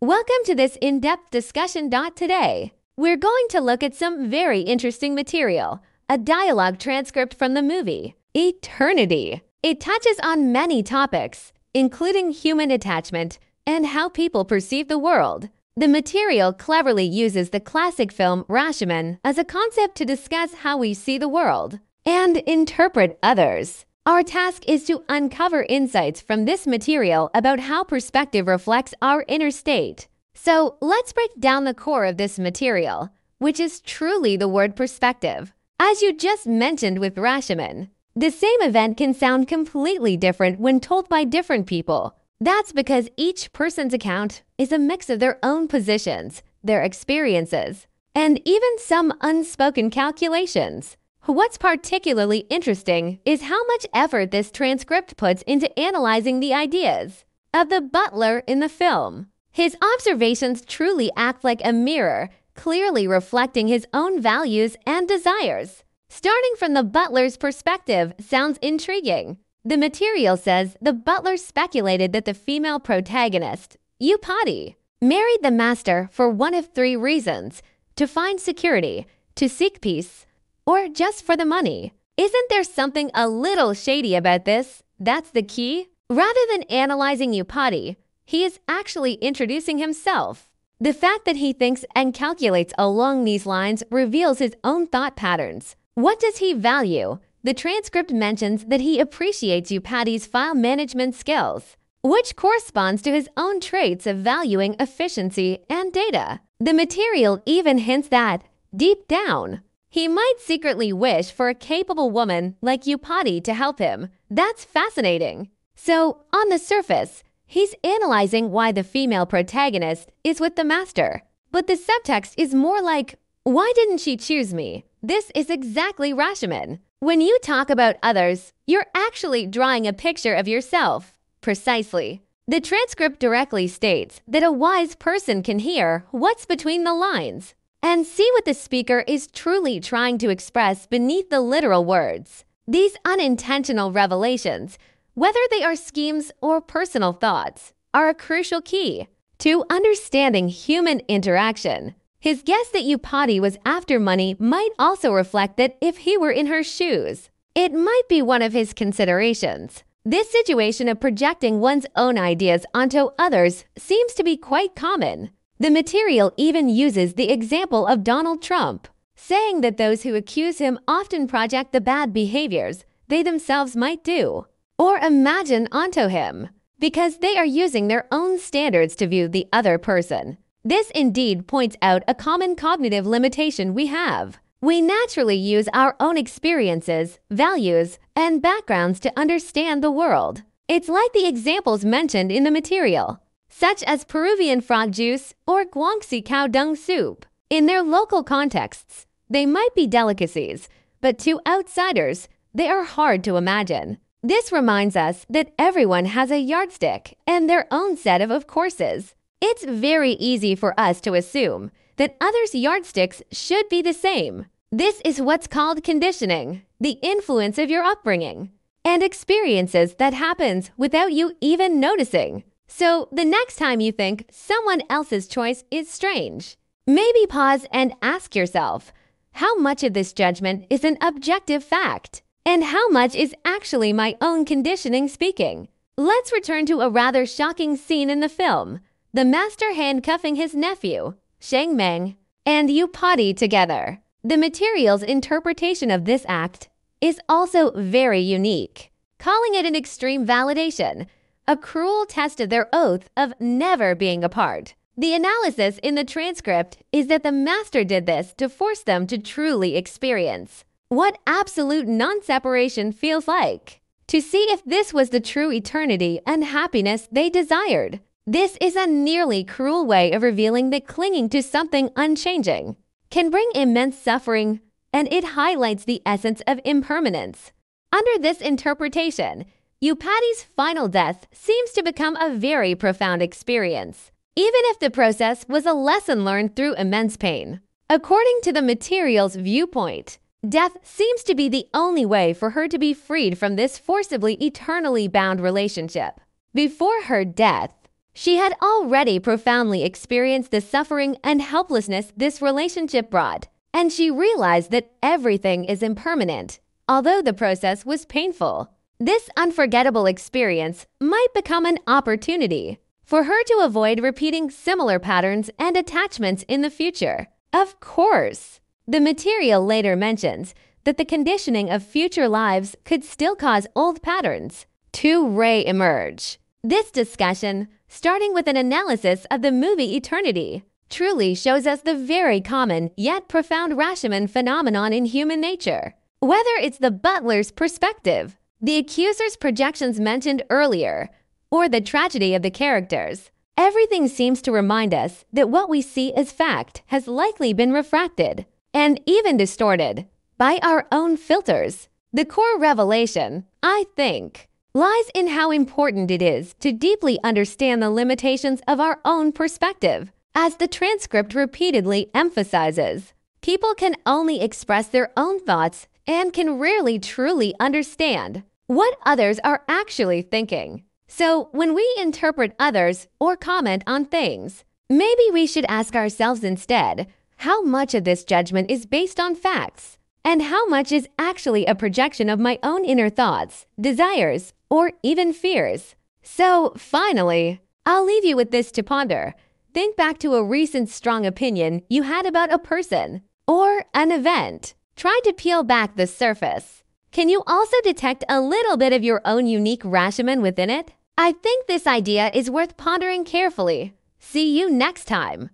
Welcome to this in-depth discussion. Today, we're going to look at some very interesting material, a dialogue transcript from the movie, Eternity. It touches on many topics, including human attachment and how people perceive the world. The material cleverly uses the classic film Rashomon as a concept to discuss how we see the world and interpret others. Our task is to uncover insights from this material about how perspective reflects our inner state. So let's break down the core of this material, which is truly the word perspective. As you just mentioned with Rashomon, the same event can sound completely different when told by different people. That's because each person's account is a mix of their own positions, their experiences, and even some unspoken calculations. What's particularly interesting is how much effort this transcript puts into analyzing the ideas of the butler in the film. His observations truly act like a mirror, clearly reflecting his own values and desires. Starting from the butler's perspective sounds intriguing. The material says the butler speculated that the female protagonist, Upati, married the master for one of three reasons: to find security, to seek peace, or just for the money. Isn't there something a little shady about this? That's the key. Rather than analyzing Upati, he is actually introducing himself. The fact that he thinks and calculates along these lines reveals his own thought patterns. What does he value? The transcript mentions that he appreciates Upati's file management skills, which corresponds to his own traits of valuing efficiency and data. The material even hints that, deep down, he might secretly wish for a capable woman like Upati to help him. That's fascinating. So, on the surface, he's analyzing why the female protagonist is with the master. But the subtext is more like, why didn't she choose me? This is exactly Rashomon. When you talk about others, you're actually drawing a picture of yourself. Precisely. The transcript directly states that a wise person can hear what's between the lines and see what the speaker is truly trying to express beneath the literal words. These unintentional revelations, whether they are schemes or personal thoughts, are a crucial key to understanding human interaction. His guess that Upati was after money might also reflect that if he were in her shoes, it might be one of his considerations. This situation of projecting one's own ideas onto others seems to be quite common. The material even uses the example of Donald Trump, saying that those who accuse him often project the bad behaviors they themselves might do or imagine onto him because they are using their own standards to view the other person. This indeed points out a common cognitive limitation we have. We naturally use our own experiences, values, and backgrounds to understand the world. It's like the examples mentioned in the material, such as Peruvian frog juice or Guangxi cow dung soup. In their local contexts, they might be delicacies, but to outsiders, they are hard to imagine. This reminds us that everyone has a yardstick and their own set of courses. It's very easy for us to assume that others' yardsticks should be the same. This is what's called conditioning, the influence of your upbringing, and experiences that happens without you even noticing. So the next time you think someone else's choice is strange, maybe pause and ask yourself, how much of this judgment is an objective fact? And how much is actually my own conditioning speaking? Let's return to a rather shocking scene in the film. The master handcuffing his nephew, Sheng Meng, and Upati together. The material's interpretation of this act is also very unique, calling it an extreme validation, a cruel test of their oath of never being apart. The analysis in the transcript is that the master did this to force them to truly experience what absolute non-separation feels like, to see if this was the true eternity and happiness they desired. This is a nearly cruel way of revealing that clinging to something unchanging can bring immense suffering, and it highlights the essence of impermanence. Under this interpretation, Upati's final death seems to become a very profound experience, even if the process was a lesson learned through immense pain. According to the material's viewpoint, death seems to be the only way for her to be freed from this forcibly eternally bound relationship. Before her death, She had already profoundly experienced the suffering and helplessness this relationship brought, and she realized that everything is impermanent, although the process was painful. This unforgettable experience might become an opportunity for her to avoid repeating similar patterns and attachments in the future. Of course, the material later mentions that the conditioning of future lives could still cause old patterns to re-emerge. This discussion, starting with an analysis of the movie Eternity, truly shows us the very common yet profound Rashomon phenomenon in human nature. Whether it's the butler's perspective, the accuser's projections mentioned earlier, or the tragedy of the characters, everything seems to remind us that what we see as fact has likely been refracted and even distorted by our own filters. The core revelation, I think, lies in how important it is to deeply understand the limitations of our own perspective. As the transcript repeatedly emphasizes, people can only express their own thoughts and can rarely truly understand what others are actually thinking. So when we interpret others or comment on things, maybe we should ask ourselves instead, how much of this judgment is based on facts, and how much is actually a projection of my own inner thoughts, desires, or even fears? So finally, I'll leave you with this to ponder. Think back to a recent strong opinion you had about a person or an event. Try to peel back the surface. Can you also detect a little bit of your own unique Rashomon within it? I think this idea is worth pondering carefully. See you next time.